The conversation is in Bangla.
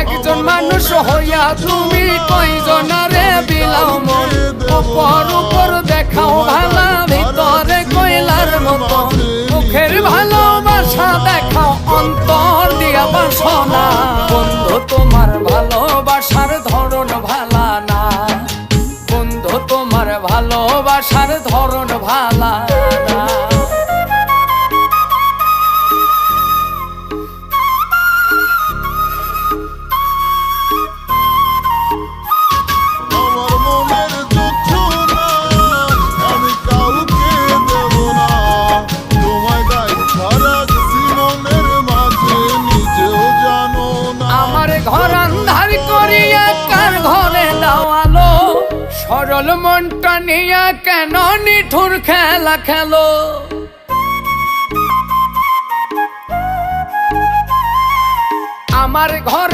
একজন মানুষ হইয়া তুমি কয়জনারে বিলাও মন উপর উপর দেখাও ভালা ভিতরে কয়লার মতো মুখের ভালোবাসা দেখাও অন্তর দিয়া বাসনা বন্ধু তোমার ভালোবাসার ধরন ভালা না বন্ধু তোমার ভালোবাসার ধরন ভালা না ঘর আন্ধার করিয়া কার ঘরে দাওয়ালো সরল মনটা নিয়া কেন নিঠুর খেলা খেলো আমার ঘর